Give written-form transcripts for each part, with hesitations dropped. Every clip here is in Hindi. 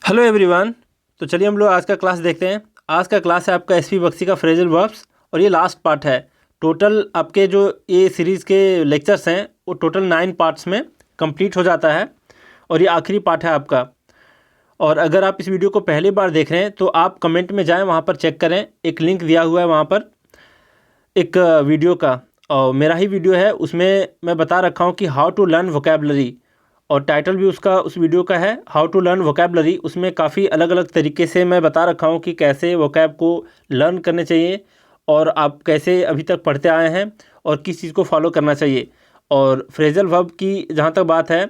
Hello everyone. तो चलिए हम लोग आज का क्लास देखते हैं। आज का क्लास है आपका एसपी बख्शी का फ्रेजल वर्ब्स और ये लास्ट पार्ट है। टोटल आपके जो ये सीरीज़ के लेक्चर्स हैं वो टोटल 9 पार्ट्स में कंप्लीट हो जाता है और ये आखिरी पार्ट है आपका। और अगर आप इस वीडियो को पहली बार देख रहे हैं तो आप कमेंट में जाएँ, वहाँ पर चेक करें, एक लिंक दिया हुआ है वहाँ पर एक वीडियो का, और मेरा ही वीडियो है, उसमें मैं बता रखा हूँ कि हाउ टू लर्न वोकैबलरी, और टाइटल भी उसका उस वीडियो का है हाउ टू लर्न वोकैबलरी। उसमें काफ़ी अलग अलग तरीके से मैं बता रखा हूँ कि कैसे वोकैब को लर्न करने चाहिए और आप कैसे अभी तक पढ़ते आए हैं और किस चीज़ को फॉलो करना चाहिए। और फ्रेजल वर्ब की जहाँ तक बात है,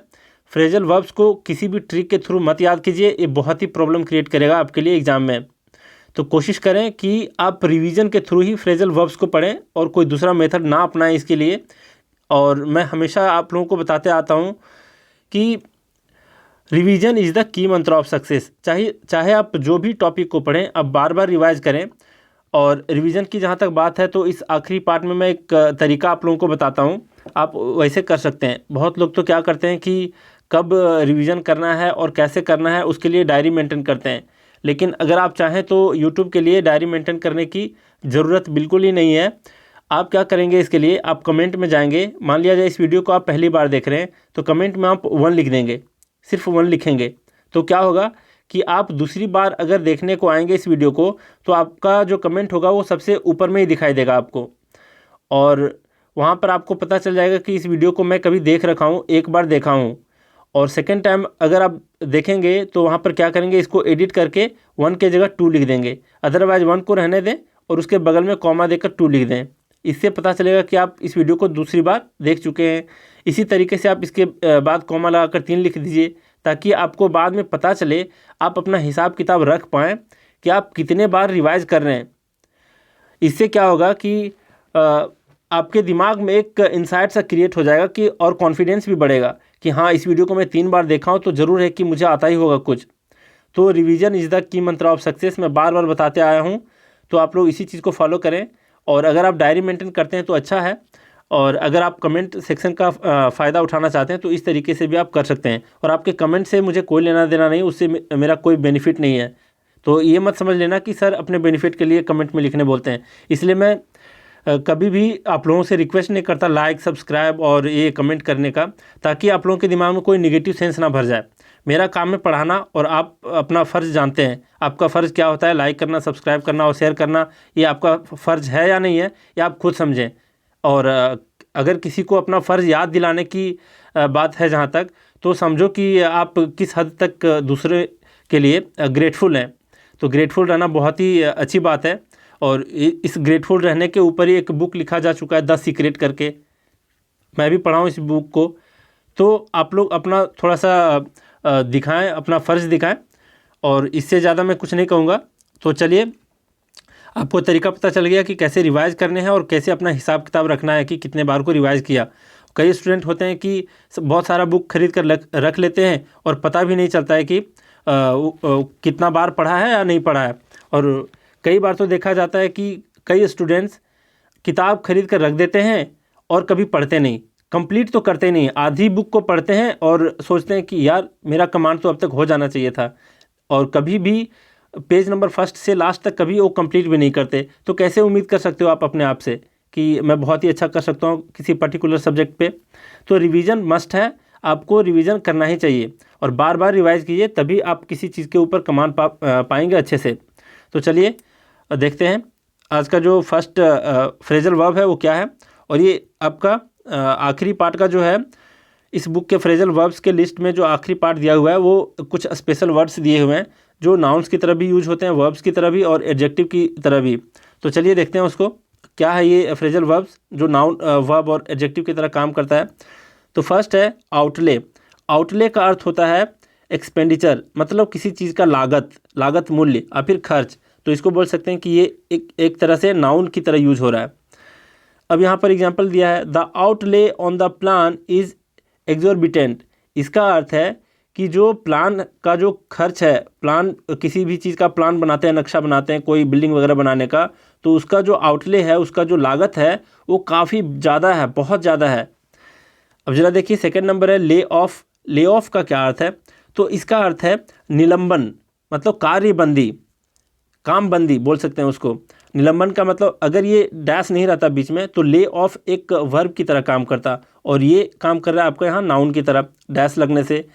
फ्रेजल वर्ब्स को किसी भी ट्रिक के थ्रू मत याद कीजिए, ये बहुत ही प्रॉब्लम क्रिएट करेगा आपके लिए एग्ज़ाम में। तो कोशिश करें कि आप रिवीजन के थ्रू ही फ्रेजल वर्ब्स को पढ़ें और कोई दूसरा मेथड ना अपनाएं इसके लिए। और मैं हमेशा आप लोगों को बताते आता हूँ कि रिवीजन इज़ द की मंत्र ऑफ सक्सेस। चाहे आप जो भी टॉपिक को पढ़ें, आप बार बार रिवाइज करें। और रिवीजन की जहाँ तक बात है तो इस आखिरी पार्ट में मैं एक तरीका आप लोगों को बताता हूँ, आप वैसे कर सकते हैं। बहुत लोग तो क्या करते हैं कि कब रिवीजन करना है और कैसे करना है उसके लिए डायरी मेंटेन करते हैं, लेकिन अगर आप चाहें तो यूट्यूब के लिए डायरी मेंटेन करने की ज़रूरत बिल्कुल ही नहीं है। आप क्या करेंगे, इसके लिए आप कमेंट में जाएंगे। मान लिया जाए इस वीडियो को आप पहली बार देख रहे हैं तो कमेंट में आप 1 लिख देंगे, सिर्फ 1 लिखेंगे। तो क्या होगा कि आप दूसरी बार अगर देखने को आएंगे इस वीडियो को तो आपका जो कमेंट होगा वो सबसे ऊपर में ही दिखाई देगा आपको, और वहाँ पर आपको पता चल जाएगा कि इस वीडियो को मैं कभी देख रखा हूँ, एक बार देखा हूँ। और सेकेंड टाइम अगर आप देखेंगे तो वहाँ पर क्या करेंगे, इसको एडिट करके 1 के जगह 2 लिख देंगे, अदरवाइज 1 को रहने दें और उसके बगल में कॉमा देकर 2 लिख दें। इससे पता चलेगा कि आप इस वीडियो को दूसरी बार देख चुके हैं। इसी तरीके से आप इसके बाद कॉमा लगाकर 3 लिख दीजिए, ताकि आपको बाद में पता चले, आप अपना हिसाब किताब रख पाएँ कि आप कितने बार रिवाइज कर रहे हैं। इससे क्या होगा कि आपके दिमाग में एक इंसाइट सा क्रिएट हो जाएगा कि, और कॉन्फिडेंस भी बढ़ेगा कि हाँ, इस वीडियो को मैं 3 बार देखा हूँ तो ज़रूर है कि मुझे आता ही होगा कुछ। तो रिवीजन इज़ द की मंत्र ऑफ सक्सेस मैं बार बार बताते आया हूँ, तो आप लोग इसी चीज़ को फॉलो करें। और अगर आप डायरी मेंटेन करते हैं तो अच्छा है, और अगर आप कमेंट सेक्शन का फ़ायदा उठाना चाहते हैं तो इस तरीके से भी आप कर सकते हैं। और आपके कमेंट से मुझे कोई लेना देना नहीं, उससे मेरा कोई बेनिफिट नहीं है। तो ये मत समझ लेना कि सर अपने बेनिफिट के लिए कमेंट में लिखने बोलते हैं। इसलिए मैं कभी भी आप लोगों से रिक्वेस्ट नहीं करता लाइक, सब्सक्राइब और ये कमेंट करने का, ताकि आप लोगों के दिमाग में कोई नेगेटिव सेंस ना भर जाए। मेरा काम है पढ़ाना, और आप अपना फ़र्ज़ जानते हैं। आपका फ़र्ज़ क्या होता है, लाइक करना, सब्सक्राइब करना और शेयर करना, ये आपका फ़र्ज़ है या नहीं है, ये आप खुद समझें। और अगर किसी को अपना फ़र्ज़ याद दिलाने की बात है जहाँ तक, तो समझो कि आप किस हद तक दूसरे के लिए ग्रेटफुल हैं। तो ग्रेटफुल रहना बहुत ही अच्छी बात है। और इस ग्रेटफुल रहने के ऊपर ही एक बुक लिखा जा चुका है, द सीक्रेट करके, मैं भी पढ़ा हूँ इस बुक को। तो आप लोग अपना थोड़ा सा दिखाएं, अपना फ़र्ज़ दिखाएं, और इससे ज़्यादा मैं कुछ नहीं कहूँगा। तो चलिए, आपको तरीका पता चल गया कि कैसे रिवाइज़ करने हैं और कैसे अपना हिसाब किताब रखना है कि कितने बार को रिवाइज़ किया। कई स्टूडेंट होते हैं कि बहुत सारा बुक खरीद कर रख लेते हैं और पता भी नहीं चलता है कि कितना बार पढ़ा है या नहीं पढ़ा है। और कई बार तो देखा जाता है कि कई स्टूडेंट्स किताब खरीद कर रख देते हैं और कभी पढ़ते नहीं, कंप्लीट तो करते नहीं, आधी बुक को पढ़ते हैं और सोचते हैं कि यार मेरा कमांड तो अब तक हो जाना चाहिए था, और कभी भी पेज नंबर फर्स्ट से लास्ट तक कभी वो कंप्लीट भी नहीं करते। तो कैसे उम्मीद कर सकते हो आप अपने आप से कि मैं बहुत ही अच्छा कर सकता हूँ किसी पर्टिकुलर सब्जेक्ट पे। तो रिवीजन मस्ट है, आपको रिवीजन करना ही चाहिए, और बार बार रिवाइज कीजिए, तभी आप किसी चीज़ के ऊपर कमांड पाएंगे अच्छे से। तो चलिए देखते हैं आज का जो फर्स्ट फ्रेजल वर्ब है वो क्या है। और ये आपका आखिरी पार्ट का जो है, इस बुक के फ्रेजल वर्ब्स के लिस्ट में जो आखिरी पार्ट दिया हुआ है वो कुछ स्पेशल वर्ड्स दिए हुए हैं जो नाउन्स की तरह भी यूज होते हैं, वर्ब्स की तरह भी और एडजेक्टिव की तरह भी। तो चलिए देखते हैं उसको क्या है ये फ्रेजल वर्ब्स जो नाउन, वर्ब और एडजेक्टिव की तरह काम करता है। तो फर्स्ट है आउटले। आउटले का अर्थ होता है एक्सपेंडिचर, मतलब किसी चीज़ का लागत मूल्य या फिर खर्च। तो इसको बोल सकते हैं कि ये एक तरह से नाउन की तरह यूज हो रहा है। अब यहाँ पर एग्जांपल दिया है, the outlay on the plan is exorbitant. इसका अर्थ है कि जो प्लान का जो खर्च है, प्लान किसी भी चीज़ का प्लान बनाते हैं, नक्शा बनाते हैं कोई बिल्डिंग वगैरह बनाने का, तो उसका जो आउटले है, उसका जो लागत है वो काफ़ी ज़्यादा है, बहुत ज़्यादा है। अब जरा देखिए सेकेंड नंबर है ले ऑफ। ले ऑफ का क्या अर्थ है, तो इसका अर्थ है निलंबन, मतलब कार्यबंदी, कामबंदी बोल सकते हैं उसको। निलंबन का मतलब अगर ये डैश नहीं रहता बीच में तो ले ऑफ एक वर्ब की तरह काम करता, और ये काम कर रहा है आपका यहाँ नाउन की तरफ डैश लगने से।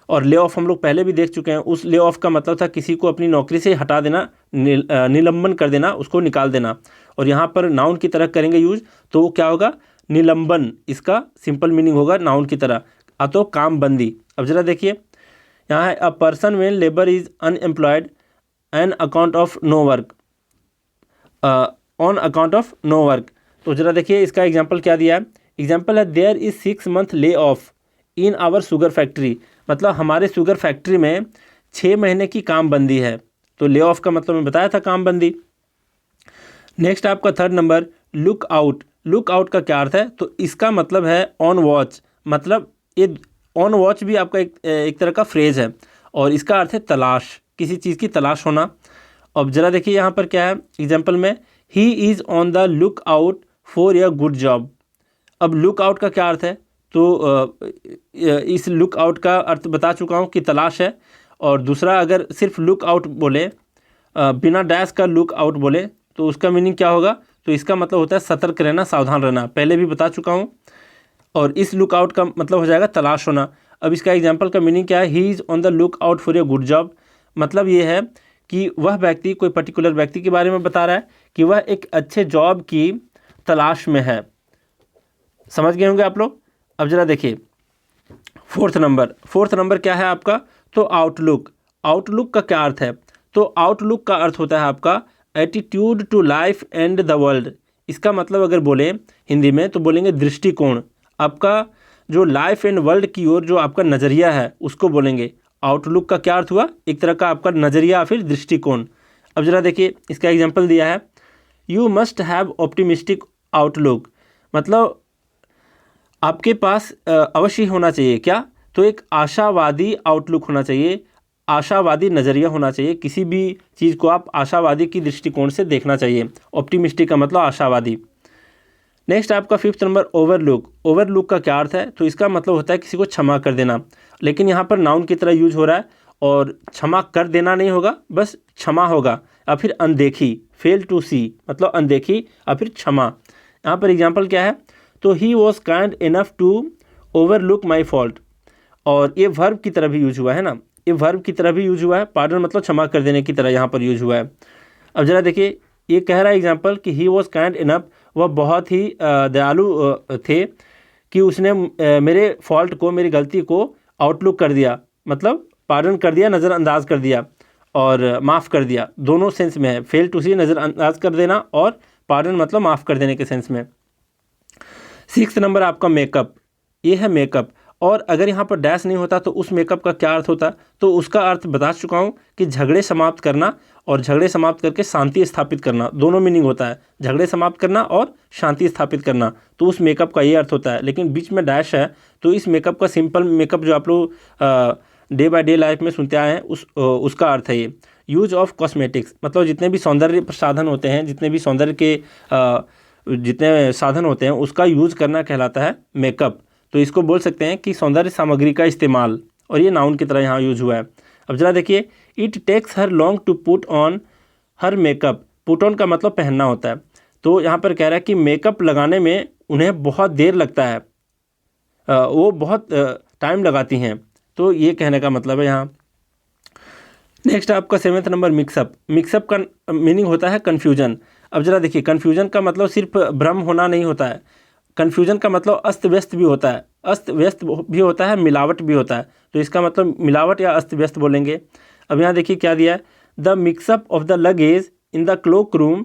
और ले ऑफ हम लोग पहले भी देख चुके हैं, उस ले ऑफ का मतलब था किसी को अपनी नौकरी से हटा देना, निलंबन कर देना, उसको निकाल देना। और यहाँ पर नाउन की तरह करेंगे यूज तो वो क्या होगा, निलंबन, इसका सिंपल मीनिंग होगा नाउन की तरह, तो कामबंदी। अब जरा देखिए यहाँ है a person when labour is unemployed on account of no work, on account of no work. तो जरा देखिए इसका एग्जाम्पल क्या दिया है, एग्जाम्पल है there is 6 month lay off in our sugar factory, मतलब हमारे शुगर फैक्ट्री में 6 महीने की काम बंदी है। तो ले ऑफ का मतलब मैं बताया था काम बंदी। नेक्स्ट आपका third number look out, look out का क्या अर्थ है, तो इसका मतलब है ऑन वॉच, मतलब ये ऑन वॉच भी आपका एक तरह का फ्रेज है, और इसका अर्थ है तलाश, किसी चीज़ की तलाश होना। अब जरा देखिए यहाँ पर क्या है एग्जाम्पल में, he is on the look out for a good job. अब लुक आउट का क्या अर्थ है, तो इस लुक आउट का अर्थ बता चुका हूँ कि तलाश है। और दूसरा अगर सिर्फ लुक आउट बोले, बिना डैश का लुक आउट बोले, तो उसका मीनिंग क्या होगा, तो इसका मतलब होता है सतर्क रहना, सावधान रहना, पहले भी बता चुका हूँ। और इस लुक आउट का मतलब हो जाएगा तलाश होना। अब इसका एग्जाम्पल का मीनिंग क्या है, he is on the look out for a good job, मतलब ये है कि वह व्यक्ति, कोई पर्टिकुलर व्यक्ति के बारे में बता रहा है कि वह एक अच्छे जॉब की तलाश में है। समझ गए होंगे आप लोग। अब जरा देखिए फोर्थ नंबर क्या है आपका, तो आउटलुक। आउटलुक का क्या अर्थ है, तो आउटलुक का अर्थ होता है आपका attitude to life and the world. इसका मतलब अगर बोले हिंदी में तो बोलेंगे दृष्टिकोण, आपका जो लाइफ एंड वर्ल्ड की ओर जो आपका नज़रिया है उसको बोलेंगे। आउटलुक का क्या अर्थ हुआ, एक तरह का आपका नज़रिया फिर दृष्टिकोण। अब जरा देखिए इसका एग्जाम्पल दिया है, you must have optimistic outlook, मतलब आपके पास अवश्य होना चाहिए क्या, तो एक आशावादी आउटलुक होना चाहिए, आशावादी नज़रिया होना चाहिए, किसी भी चीज़ को आप आशावादी की दृष्टिकोण से देखना चाहिए। ऑप्टिमिस्टिक का मतलब आशावादी। नेक्स्ट आपका फिफ्थ नंबर ओवरलुक। ओवरलुक का क्या अर्थ है, तो इसका मतलब होता है किसी को क्षमा कर देना, लेकिन यहाँ पर नाउन की तरह यूज हो रहा है, और क्षमा कर देना नहीं होगा, बस क्षमा होगा। या फिर अनदेखी, फेल टू सी, मतलब अनदेखी या फिर क्षमा। यहाँ पर एग्जाम्पल क्या है, तो he was kind enough to overlook my fault, और ये वर्ब की तरह भी यूज हुआ है ना, ये वर्ब की तरह भी यूज हुआ है, पार्डन मतलब क्षमा कर देने की तरह यहाँ पर यूज हुआ है। अब जरा देखिए ये कह रहा है एग्जाम्पल कि ही वॉज काइंड इनफ, वह बहुत ही दयालु थे कि उसने मेरे फॉल्ट को, मेरी गलती को आउटलुक कर दिया, मतलब पार्डन कर दिया, नज़रअंदाज कर दिया, और माफ़ कर दिया, दोनों सेंस में है। फेल टू सी नज़रअंदाज कर देना, और पार्डन मतलब माफ़ कर देने के सेंस में। सिक्स्थ नंबर आपका मेकअप, ये है मेकअप। और अगर यहाँ पर डैश नहीं होता तो उस मेकअप का क्या अर्थ होता, तो उसका अर्थ बता चुका हूँ कि झगड़े समाप्त करना, और झगड़े समाप्त करके शांति स्थापित करना, दोनों मीनिंग होता है, झगड़े समाप्त करना और शांति स्थापित करना, तो उस मेकअप का ये अर्थ होता है। लेकिन बीच में डैश है तो इस मेकअप का सिंपल मेकअप जो आप लोग डे बाय डे लाइफ में सुनते आए हैं उसका अर्थ है ये। यूज ऑफ कॉस्मेटिक्स, मतलब जितने भी सौंदर्य प्रसाधन होते हैं, जितने भी सौंदर्य के जितने साधन होते हैं उसका यूज़ करना कहलाता है मेकअप। तो इसको बोल सकते हैं कि सौंदर्य सामग्री का इस्तेमाल, और ये नाउन की तरह यहाँ यूज हुआ है। अब जरा देखिए, it takes her long to put on her makeup. Put on का मतलब पहनना होता है, तो यहाँ पर कह रहा है कि मेकअप लगाने में उन्हें बहुत देर लगता है, वो बहुत टाइम लगाती हैं, तो ये कहने का मतलब है यहाँ। नेक्स्ट आपका सेवेंथ नंबर मिक्सअप। मिक्सअप का मीनिंग होता है कन्फ्यूजन। अब जरा देखिए, कन्फ्यूजन का मतलब सिर्फ भ्रम होना नहीं होता है, कन्फ्यूजन का मतलब अस्त व्यस्त भी होता है, अस्त व्यस्त भी होता है, मिलावट भी होता है, तो इसका मतलब मिलावट या अस्त व्यस्त बोलेंगे। अब यहाँ देखिए क्या दिया है, the mix up of the luggage in the cloak room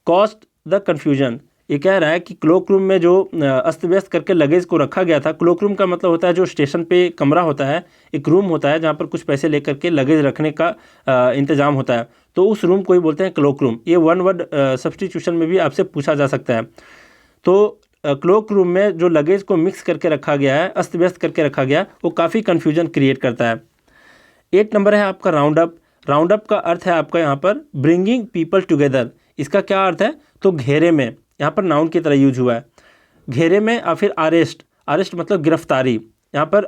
caused the confusion. ये कह रहा है कि क्लोक रूम में जो अस्त व्यस्त करके लगेज को रखा गया था, क्लोक रूम का मतलब होता है जो स्टेशन पे कमरा होता है, एक रूम होता है जहाँ पर कुछ पैसे लेकर के लगेज रखने का इंतजाम होता है, तो उस रूम को ही बोलते हैं क्लोक रूम। ये वन वर्ड सब्स्टिट्यूशन में भी आपसे पूछा जा सकता है। तो क्लोक रूम में जो लगेज को मिक्स करके रखा गया है, अस्त व्यस्त करके रखा गया, वो काफ़ी कन्फ्यूजन क्रिएट करता है। 8 नंबर है आपका राउंड अप। राउंड अप का अर्थ है आपका यहाँ पर ब्रिंगिंग पीपल टुगेदर। इसका क्या अर्थ है, तो घेरे में, यहाँ पर नाउन की तरह यूज हुआ है, घेरे में। या फिर अरेस्ट, अरेस्ट मतलब गिरफ्तारी, यहाँ पर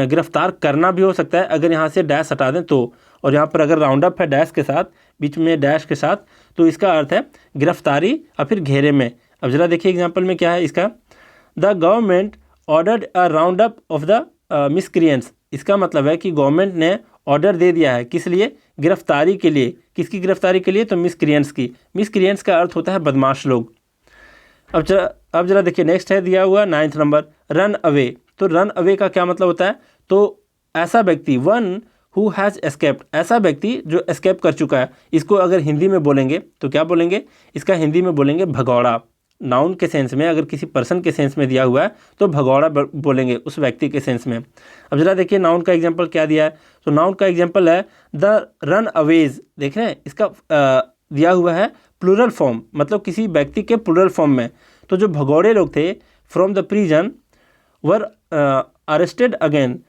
गिरफ्तार करना भी हो सकता है अगर यहाँ से डैश हटा दें तो, और यहाँ पर अगर राउंड अप है डैश के साथ, बीच में डैश के साथ, तो इसका अर्थ है गिरफ्तारी या फिर घेरे में। अब ज़रा देखिए एग्जाम्पल में क्या है इसका, the government ordered a round up of the miscreants. इसका मतलब है कि गवर्नमेंट ने ऑर्डर दे दिया है किस लिए, गिरफ्तारी के लिए। किसकी गिरफ्तारी के लिए, तो मिसक्रिएंट्स की। मिसक्रिएंट्स का अर्थ होता है बदमाश लोग। अब जरा देखिए नेक्स्ट है दिया हुआ 9th नंबर, रन अवे। तो रन अवे का क्या मतलब होता है, तो ऐसा व्यक्ति, वन हु हैज़ एस्केप्ड, ऐसा व्यक्ति जो एस्केप कर चुका है। इसको अगर हिंदी में बोलेंगे तो क्या बोलेंगे, इसका हिंदी में बोलेंगे भगौड़ा। नाउन के सेंस में, अगर किसी पर्सन के सेंस में दिया हुआ है तो भगौड़ा बोलेंगे उस व्यक्ति के सेंस में। अब जरा देखिए नाउन का एग्जांपल क्या दिया है, तो नाउन का एग्जांपल है द रन अवेज। देख रहे हैं इसका दिया हुआ है प्लूरल फॉर्म, मतलब किसी व्यक्ति के प्लूरल फॉर्म में। तो जो भगौड़े लोग थे from the prison were arrested again,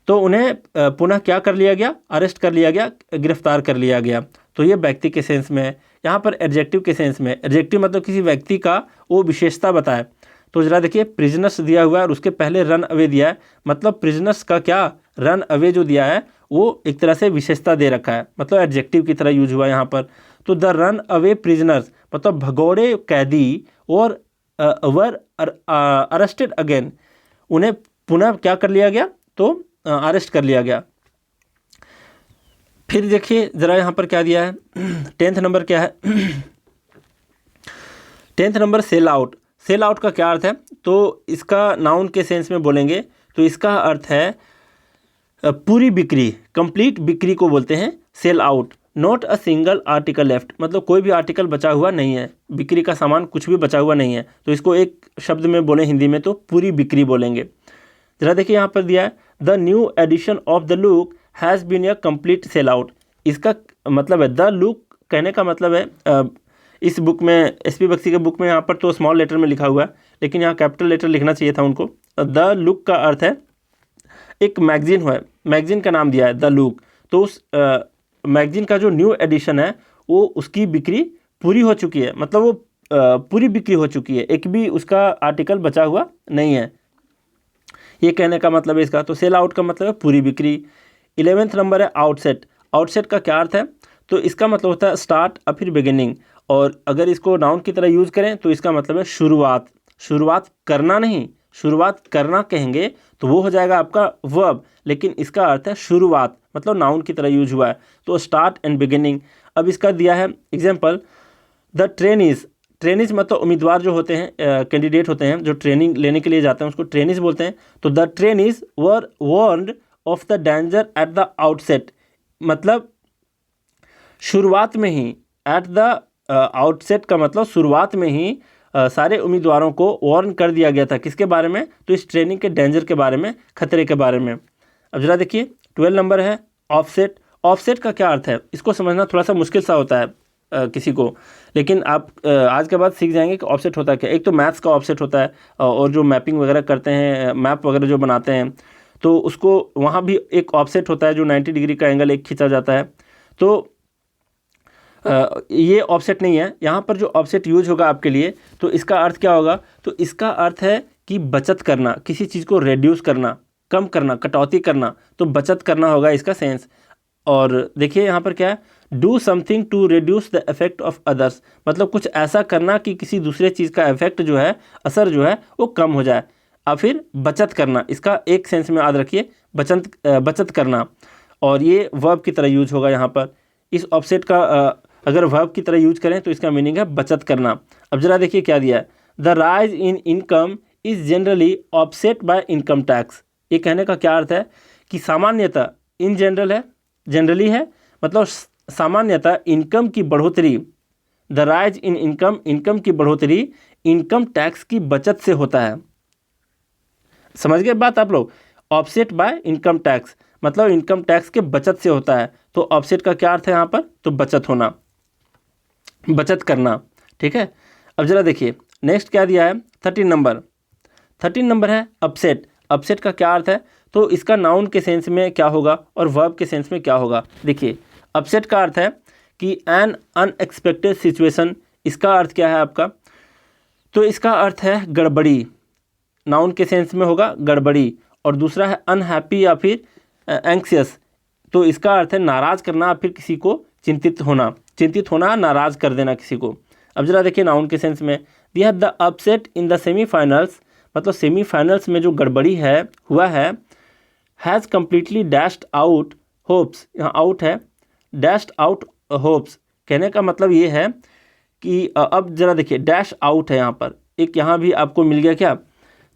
तो उन्हें पुनः क्या कर लिया गया, अरेस्ट कर लिया गया, गिरफ्तार कर लिया गया। तो ये व्यक्ति के सेंस में है। यहाँ पर एडजेक्टिव के सेंस में, एडजेक्टिव मतलब किसी व्यक्ति का वो विशेषता बताए। तो जरा देखिए प्रिजनर्स दिया हुआ है और उसके पहले रन अवे दिया है, मतलब प्रिजनर्स का क्या, रन अवे जो दिया है वो एक तरह से विशेषता दे रखा है, मतलब एडजेक्टिव की तरह यूज हुआ यहाँ पर। तो द रन अवे प्रिजनर्स मतलब भगौड़े कैदी और वर अरेस्टेड अगेन, उन्हें पुनः क्या कर लिया गया, तो अरेस्ट कर लिया गया। फिर देखिए ज़रा यहाँ पर क्या दिया है, 10th नंबर क्या है 10th number sell out. Sell out का क्या अर्थ है, तो इसका नाउन के सेंस में बोलेंगे तो इसका अर्थ है पूरी बिक्री, कंप्लीट बिक्री को बोलते हैं sell out. Not a single article left, मतलब कोई भी आर्टिकल बचा हुआ नहीं है, बिक्री का सामान कुछ भी बचा हुआ नहीं है। तो इसको एक शब्द में बोलें हिंदी में तो पूरी बिक्री बोलेंगे। जरा देखिए यहाँ पर दिया है the new edition of the look has been a complete sell out. इसका मतलब है द लुक, कहने का मतलब है इस बुक में, एसपी बख्शी के बुक में यहाँ पर तो स्मॉल लेटर में लिखा हुआ है, लेकिन यहाँ कैपिटल लेटर लिखना चाहिए था उनको। द लुक का अर्थ है एक मैगजीन है, मैगजीन का नाम दिया है द लुक। तो उस मैगजीन का जो न्यू एडिशन है वो उसकी बिक्री पूरी हो चुकी है, मतलब वो पूरी बिक्री हो चुकी है, एक भी उसका आर्टिकल बचा हुआ नहीं है, ये कहने का मतलब है इसका। तो सेल आउट का मतलब है पूरी बिक्री। 11th नंबर है आउटसेट। आउटसेट का क्या अर्थ है, तो इसका मतलब होता है स्टार्ट या फिर बिगिनिंग, और अगर इसको नाउन की तरह यूज़ करें तो इसका मतलब है शुरुआत। शुरुआत करना नहीं, शुरुआत करना कहेंगे तो वो हो जाएगा आपका वर्ब, लेकिन इसका अर्थ है शुरुआत, मतलब नाउन की तरह यूज हुआ है। तो स्टार्ट एंड बिगिनिंग। अब इसका दिया है एग्जाम्पल, द ट्रेनिज मतलब उम्मीदवार जो होते हैं, कैंडिडेट होते हैं जो ट्रेनिंग लेने के लिए जाते हैं उसको ट्रेनिज बोलते हैं। तो the trainees were warned of the danger at the outset, मतलब शुरुआत में ही, एट द आउटसेट का मतलब शुरुआत में ही सारे उम्मीदवारों को वार्न कर दिया गया था, किसके बारे में, तो इस ट्रेनिंग के डेंजर के बारे में, खतरे के बारे में। अब जरा देखिए 12 नंबर है ऑफसेट। ऑफसेट का क्या अर्थ है, इसको समझना थोड़ा सा मुश्किल सा होता है किसी को, लेकिन आप आज के बाद सीख जाएंगे कि ऑफसेट होता है क्या। एक तो मैथ्स का ऑफसेट होता है, और जो मैपिंग वगैरह करते हैं, मैप वगैरह जो बनाते हैं, तो उसको वहाँ भी एक ऑफसेट होता है जो 90 डिग्री का एंगल एक खींचा जाता है। तो ये ऑफसेट नहीं है, यहाँ पर जो ऑफसेट यूज होगा आपके लिए, तो इसका अर्थ क्या होगा, तो इसका अर्थ है कि बचत करना, किसी चीज़ को रेड्यूस करना, कम करना, कटौती करना, तो बचत करना होगा इसका सेंस। और देखिए यहाँ पर क्या है, do something to reduce the effect of others, मतलब कुछ ऐसा करना कि किसी दूसरे चीज़ का इफेक्ट जो है, असर जो है वो कम हो जाए। और फिर बचत करना, इसका एक सेंस में याद रखिए, बचत करना, और ये वर्ब की तरह यूज होगा यहाँ पर। इस ऑफसेट का अगर वर्ब की तरह यूज करें तो इसका मीनिंग है बचत करना। अब जरा देखिए क्या दिया है, the rise in income is generally offset by income tax. ये कहने का क्या अर्थ है कि सामान्यतः, इन जनरल है, जनरली है, मतलब सामान्यतः इनकम की बढ़ोतरी, the rise in income, income की बढ़ोतरी इनकम टैक्स की बचत से होता है। समझ गए बात आप लोग, ऑफसेट बाय इनकम टैक्स मतलब इनकम टैक्स के बचत से होता है। तो ऑफसेट का क्या अर्थ है यहाँ पर, तो बचत होना, बचत करना, ठीक है। अब जरा देखिए नेक्स्ट क्या दिया है, 13 नंबर। 13 नंबर है अपसेट। अपसेट का क्या अर्थ है, तो इसका नाउन के सेंस में क्या होगा और वर्ब के सेंस में क्या होगा। देखिए अपसेट का अर्थ है कि एन अनएक्सपेक्टेड सिचुएशन। इसका अर्थ क्या है आपका, तो इसका अर्थ है गड़बड़ी, नाउन के सेंस में होगा गड़बड़ी। और दूसरा है अनहैप्पी या फिर एंक्सियस, तो इसका अर्थ है नाराज़ करना, फिर किसी को चिंतित होना, नाराज़ कर देना किसी को। अब जरा देखिए नाउन के सेंस में दिया the upset in the semifinals, मतलब सेमीफाइनल्स में जो गड़बड़ी हुआ है, has completely dashed out hopes, यहाँ आउट है, डैश्ड आउट होप्स, कहने का मतलब ये है कि अब जरा देखिए डैश आउट है यहाँ पर, एक यहाँ भी आपको मिल गया क्या,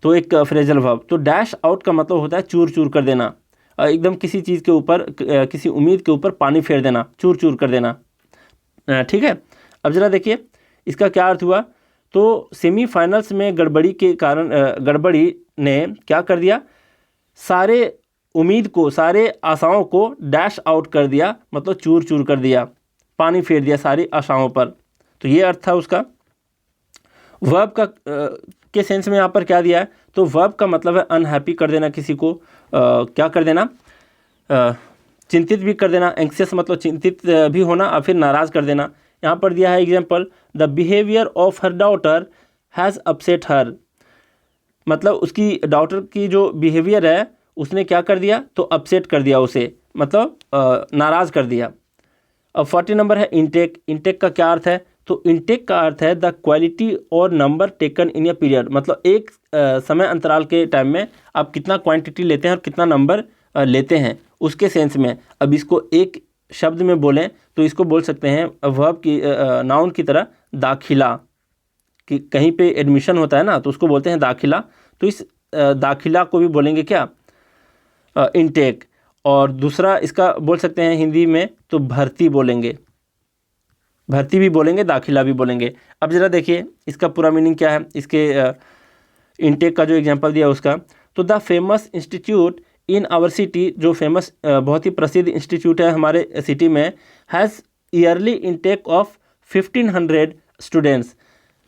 तो एक फ्रेजल वर्ब। तो डैश आउट का मतलब होता है चूर चूर कर देना, एकदम किसी चीज़ के ऊपर, किसी उम्मीद के ऊपर पानी फेर देना, चूर चूर कर देना, ठीक है। अब जरा देखिए इसका क्या अर्थ हुआ, तो सेमीफाइनल्स में गड़बड़ी के कारण गड़बड़ी ने क्या कर दिया, सारे उम्मीद को, सारे आशाओं को डैश आउट कर दिया, मतलब चूर चूर कर दिया, पानी फेर दिया सारी आशाओं पर। तो ये अर्थ था उसका। वर्ब का के सेंस में यहाँ पर क्या दिया है, तो वर्ब का मतलब है अनहैप्पी कर देना किसी को, क्या कर देना, चिंतित भी कर देना, एंक्सियस मतलब चिंतित भी होना, और फिर नाराज़ कर देना। यहाँ पर दिया है example, the behaviour of her daughter has upset her, मतलब उसकी डॉटर की जो बिहेवियर है उसने क्या कर दिया, तो अपसेट कर दिया उसे, मतलब नाराज़ कर दिया। अब 40 नंबर है इनटेक। इनटेक का क्या अर्थ है, तो इनटेक का अर्थ है द क्वालिटी और number taken in a period, मतलब एक समय अंतराल के टाइम में आप कितना क्वांटिटी लेते हैं और कितना नंबर लेते हैं, उसके सेंस में। अब इसको एक शब्द में बोलें तो इसको बोल सकते हैं वर्ब की, नाउन की तरह दाखिला, कि कहीं पे एडमिशन होता है ना, तो उसको बोलते हैं दाखिला। तो इस दाखिला को भी बोलेंगे क्या, इनटेक। और दूसरा इसका बोल सकते हैं हिंदी में तो भर्ती बोलेंगे, भर्ती भी बोलेंगे, दाखिला भी बोलेंगे। अब ज़रा देखिए इसका पूरा मीनिंग क्या है, इसके इनटेक का जो एग्जांपल दिया उसका, तो the famous institute in our city, जो फेमस बहुत ही प्रसिद्ध इंस्टीट्यूट है हमारे सिटी में, has yearly intake of 1500 students,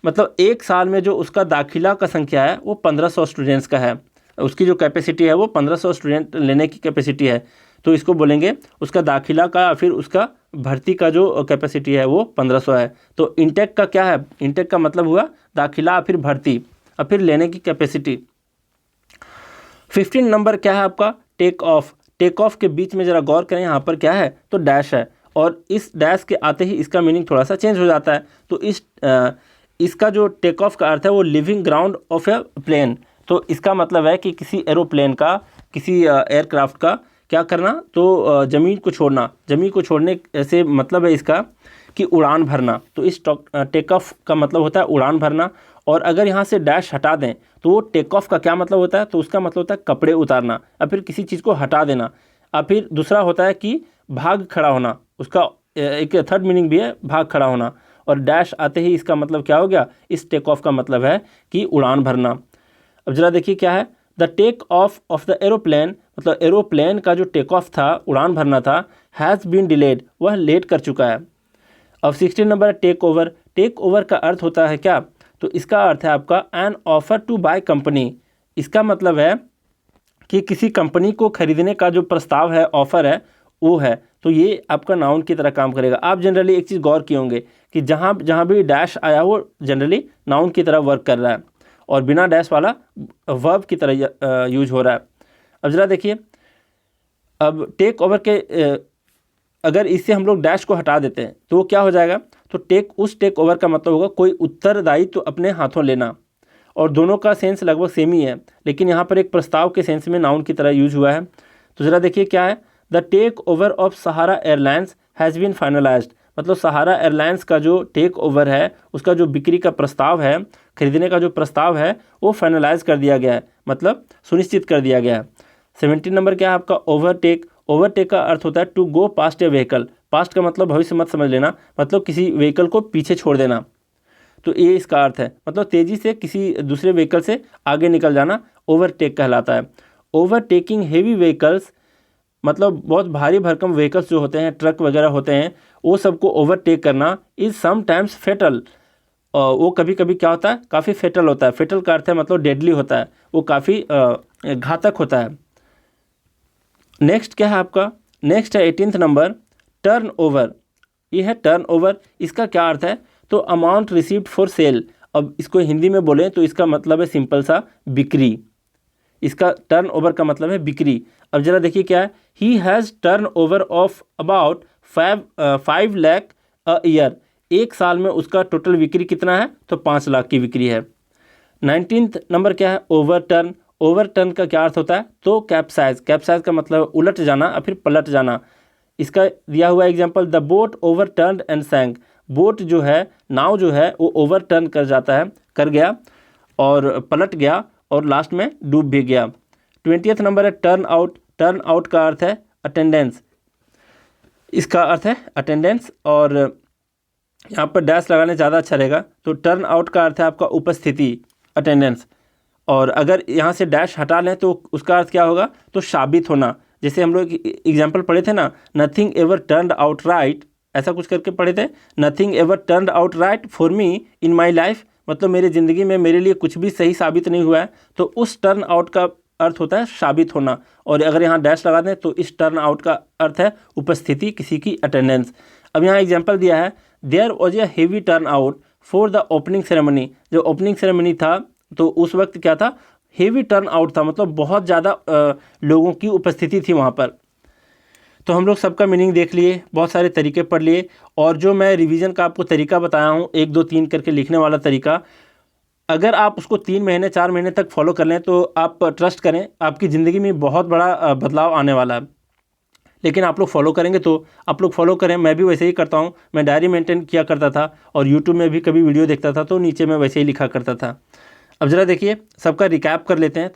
मतलब एक साल में जो उसका दाखिला का संख्या है वो 1500 स्टूडेंट्स का है, उसकी जो कैपेसिटी है वो 1500 स्टूडेंट लेने की कैपेसिटी है। तो इसको बोलेंगे उसका दाखिला का, फिर उसका भर्ती का जो कैपेसिटी है वो 1500 है। तो इनटेक का क्या है, इनटेक का मतलब हुआ दाखिला, फिर भर्ती, और फिर लेने की कैपेसिटी। 15 नंबर क्या है आपका, टेक ऑफ। टेक ऑफ के बीच में ज़रा गौर करें, यहाँ पर क्या है, तो डैश है, और इस डैश के आते ही इसका मीनिंग थोड़ा सा चेंज हो जाता है। तो इसका जो टेक ऑफ का अर्थ है वो living ground of a plane, तो इसका मतलब है कि किसी एरोप्लेन का, किसी एयरक्राफ्ट का क्या करना, तो ज़मीन को छोड़ना। ज़मीन को छोड़ने से मतलब है इसका कि उड़ान भरना। तो इस टेक ऑफ का मतलब होता है उड़ान भरना। और अगर यहाँ से डैश हटा दें तो वो टेक ऑफ का क्या मतलब होता है, तो उसका मतलब होता है कपड़े उतारना, या फिर किसी चीज़ को हटा देना। और फिर दूसरा होता है कि भाग खड़ा होना, उसका एक थर्ड मीनिंग भी है भाग खड़ा होना। और डैश आते ही इसका मतलब क्या हो गया, इस टेक ऑफ का मतलब है कि उड़ान भरना। अब जरा देखिए क्या है, the take off the aeroplane, मतलब एरोप्लेन का जो टेक ऑफ था, उड़ान भरना था, हैज़ बीन डिलेड, वह लेट कर चुका है। अब 16 नंबर है टेक ओवर। टेक ओवर का अर्थ होता है क्या, तो इसका अर्थ है आपका an offer to buy company. इसका मतलब है कि किसी कंपनी को खरीदने का जो प्रस्ताव है, ऑफर है, वो है। तो ये आपका नाउन की तरह काम करेगा। आप जनरली एक चीज़ गौर किए होंगे कि जहाँ जहाँ भी डैश आया वो जनरली नाउन की तरह वर्क कर रहा है, और बिना डैश वाला वर्ब की तरह यूज हो रहा है। अब ज़रा देखिए, अब टेक ओवर के अगर इससे हम लोग डैश को हटा देते हैं तो वो क्या हो जाएगा, तो उस टेक ओवर का मतलब होगा कोई उत्तरदायित्व तो अपने हाथों लेना। और दोनों का सेंस लगभग सेम ही है, लेकिन यहाँ पर एक प्रस्ताव के सेंस में नाउन की तरह यूज हुआ है। तो ज़रा देखिए क्या है, the take over of Sahara Airlines has been finalised, मतलब सहारा एयरलाइंस का जो टेक ओवर है, उसका जो बिक्री का प्रस्ताव है, खरीदने का जो प्रस्ताव है, वो फाइनलाइज कर दिया गया है, मतलब सुनिश्चित कर दिया गया है। 17 नंबर क्या है आपका, ओवरटेक। ओवरटेक का अर्थ होता है to go past a vehicle. Past का मतलब भविष्य मत समझ लेना, मतलब किसी व्हीकल को पीछे छोड़ देना। तो ये इसका अर्थ है, मतलब तेज़ी से किसी दूसरे व्हीकल से आगे निकल जाना ओवरटेक कहलाता है। ओवरटेकिंग हेवी व्हीकल्स, मतलब बहुत भारी भरकम व्हीकल्स जो होते हैं, ट्रक वगैरह होते हैं, वो सबको ओवरटेक करना इज़ समटाइम्स फेटल। वो कभी कभी क्या होता है, काफ़ी फेटल होता है। फेटल का अर्थ है मतलब डेडली होता है, वो काफ़ी घातक होता है। नेक्स्ट क्या है आपका, नेक्स्ट है 18 नंबर, टर्न ओवर। ये है टर्न ओवर। इसका क्या अर्थ है, तो अमाउंट रिसीव्ड फॉर सेल। अब इसको हिंदी में बोलें तो इसका मतलब है सिंपल सा बिक्री। इसका टर्न ओवर का मतलब है बिक्री। अब ज़रा देखिए क्या है, he has turn over of about 5 lakh a year. एक साल में उसका टोटल बिक्री कितना है, तो 5 लाख की बिक्री है। 19th नंबर क्या है, ओवरटर्न। ओवरटर्न का क्या अर्थ होता है, तो कैप्साइज। कैप्साइज का मतलब उलट जाना या फिर पलट जाना। इसका दिया हुआ example, the boat overturned and sank. Boat जो है, नाव जो है, वो ओवरटर्न कर जाता है, कर गया और पलट गया और लास्ट में डूब भी गया। 20th नंबर है टर्न आउट। टर्न आउट का अर्थ है अटेंडेंस। इसका अर्थ है अटेंडेंस और यहाँ पर डैश लगाने ज़्यादा अच्छा रहेगा। तो टर्न आउट का अर्थ है आपका उपस्थिति, अटेंडेंस। और अगर यहाँ से डैश हटा लें तो उसका अर्थ क्या होगा, तो साबित होना। जैसे हम लोग एग्जाम्पल पढ़े थे ना, nothing ever turned out right, ऐसा कुछ करके पढ़े थे। Nothing ever turned out right for me in my life, मतलब मेरी ज़िंदगी में मेरे लिए कुछ भी सही साबित नहीं हुआ है। तो उस टर्न आउट का अर्थ होता है साबित होना। और अगर यहाँ डैश लगा दें तो इस टर्न आउट का अर्थ है उपस्थिति, किसी की अटेंडेंस। अब यहाँ एग्जाम्पल दिया है, there was a heavy turn out for the opening ceremony. जो ओपनिंग सेरेमनी था तो उस वक्त क्या था, हेवी टर्न आउट था, मतलब बहुत ज़्यादा लोगों की उपस्थिति थी वहाँ पर। तो हम लोग सबका मीनिंग देख लिए, बहुत सारे तरीके पढ़ लिए। और जो मैं रिवीजन का आपको तरीका बताया हूँ, 1 2 3 करके लिखने वाला तरीका, अगर आप उसको 3 महीने 4 महीने तक फॉलो कर लें तो आप ट्रस्ट करें, आपकी ज़िंदगी में बहुत बड़ा बदलाव आने वाला है। लेकिन आप लोग फॉलो करेंगे तो आप लोग फॉलो करें। मैं भी वैसे ही करता हूँ, मैं डायरी मेंटेन किया करता था और यूट्यूब में भी कभी वीडियो देखता था तो नीचे मैं वैसे ही लिखा करता था। अब ज़रा देखिए, सबका रिकैप कर लेते हैं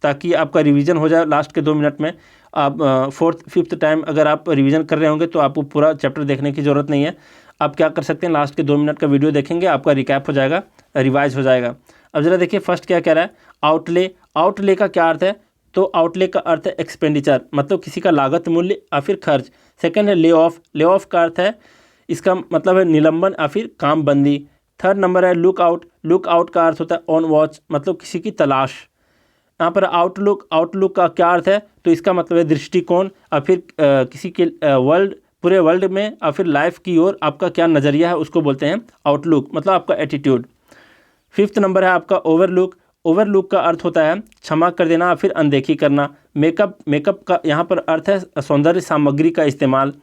ताकि आपका रिवीजन हो जाए लास्ट के 2 मिनट में। आप 4th 5th टाइम अगर आप रिवीजन कर रहे होंगे तो आपको पूरा चैप्टर देखने की ज़रूरत नहीं है। आप क्या कर सकते हैं, लास्ट के 2 मिनट का वीडियो देखेंगे, आपका रिकैप हो जाएगा, रिवाइज हो जाएगा। अब ज़रा देखिए फर्स्ट क्या कह रहा है, आउटले। आउटले का क्या अर्थ है, तो आउटले का अर्थ है एक्सपेंडिचर, मतलब किसी का लागत मूल्य या फिर खर्च। सेकंड है ले ऑफ। ले ऑफ का अर्थ है, इसका मतलब है निलंबन या फिर काम बंदी। थर्ड नंबर है लुक आउट। लुक आउट का अर्थ होता है ऑन वॉच, मतलब किसी की तलाश। यहाँ पर आउटलुक। आउटलुक का क्या अर्थ है, तो इसका मतलब है दृष्टिकोण या फिर किसी के वर्ल्ड, पूरे वर्ल्ड में या फिर लाइफ की ओर आपका क्या नज़रिया है, उसको बोलते हैं आउटलुक, मतलब आपका एटीट्यूड। 5th नंबर है आपका ओवरलुक। ओवरलुक का अर्थ होता है क्षमा कर देना या फिर अनदेखी करना। मेकअप। मेकअप का यहाँ पर अर्थ है सौंदर्य सामग्री का इस्तेमाल।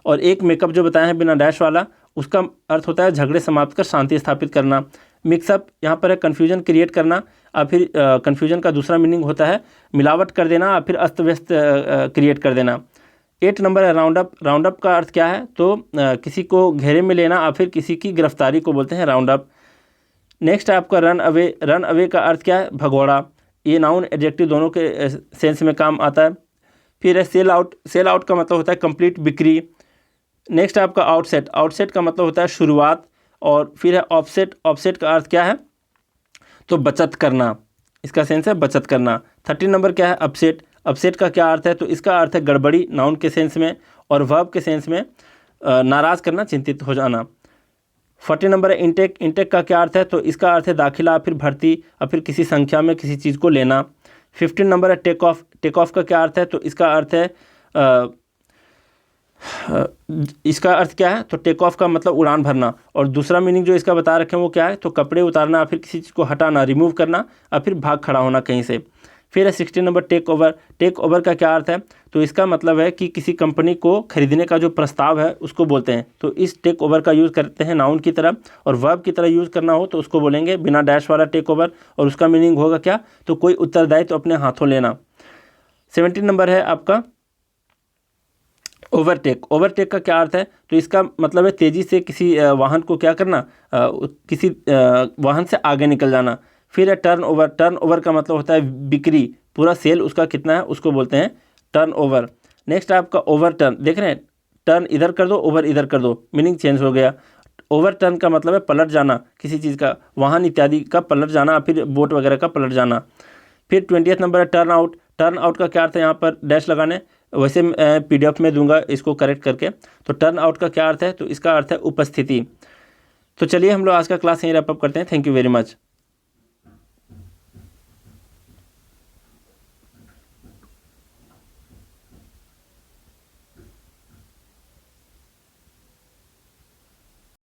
और एक मेकअप जो बताया है बिना डैश वाला, उसका अर्थ होता है झगड़े समाप्त कर शांति स्थापित करना। मिक्सअप यहाँ पर है कन्फ्यूजन क्रिएट करना, या फिर कन्फ्यूजन का दूसरा मीनिंग होता है मिलावट कर देना या फिर अस्त व्यस्त क्रिएट कर देना। 8 नंबर है राउंड अप। राउंड अप का अर्थ क्या है, तो किसी को घेरे में लेना या फिर किसी की गिरफ्तारी को बोलते हैं राउंड अप। नेक्स्ट है आपका रन अवे। रन अवे का अर्थ क्या है, भगोड़ा। ये नाउन एडजेक्टिव दोनों के सेंस में काम आता है। फिर है सेल आउट। सेल आउट का मतलब होता है कंप्लीट बिक्री। नेक्स्ट है आपका आउटसेट। आउटसेट का मतलब होता है शुरुआत। और फिर है ऑफसेट। ऑफसेट का अर्थ क्या है, तो बचत करना, इसका सेंस है बचत करना। 13 नंबर क्या है अपसेट। अपसेट का क्या अर्थ है, तो इसका अर्थ है गड़बड़ी, नाउन के सेंस में, और वर्ब के सेंस में नाराज़ करना, चिंतित हो जाना। 40 नंबर है इंटेक। इंटेक का क्या अर्थ है, तो इसका अर्थ है दाखिला, फिर भर्ती, और फिर किसी संख्या में किसी चीज़ को लेना। 15 नंबर है टेक ऑफ। टेक ऑफ का क्या अर्थ है, तो इसका अर्थ है इसका अर्थ क्या है, तो टेक ऑफ का मतलब उड़ान भरना। और दूसरा मीनिंग जो इसका बता रखे हैं वो क्या है, तो कपड़े उतारना, फिर किसी चीज़ को हटाना, रिमूव करना, और फिर भाग खड़ा होना कहीं से। फिर है 16 number take over. Take over का क्या अर्थ है, तो इसका मतलब है कि किसी कंपनी को खरीदने का जो प्रस्ताव है उसको बोलते हैं। तो इस टेक ओवर का यूज़ करते हैं नाउन की तरह, और वर्ब की तरह यूज़ करना हो तो उसको बोलेंगे बिना डैश वाला टेक ओवर, और उसका मीनिंग होगा क्या, तो कोई उत्तरदायित्व अपने हाथों लेना। 17 नंबर है आपका ओवरटेक। ओवरटेक का क्या अर्थ है, तो इसका मतलब है तेज़ी से किसी वाहन को क्या करना, किसी वाहन से आगे निकल जाना। फिर है टर्न ओवर। टर्न ओवर का मतलब होता है बिक्री, पूरा सेल उसका कितना है उसको बोलते हैं टर्न ओवर। नेक्स्ट है आपका ओवर टर्न। देख रहे हैं, टर्न इधर कर दो, ओवर इधर कर दो, मीनिंग चेंज हो गया। ओवर टर्न का मतलब है पलट जाना, किसी चीज़ का, वाहन इत्यादि का पलट जाना, फिर बोट वगैरह का पलट जाना। फिर 20th नंबर है टर्न आउट। टर्न आउट का क्या अर्थ है, यहाँ पर डैश लगाने, वैसे PDF में दूंगा इसको करेक्ट करके। तो टर्न आउट का क्या अर्थ है, तो इसका अर्थ है उपस्थिति। तो चलिए हम लोग आज का क्लास यहीं रैप अप करते हैं। Thank you very much.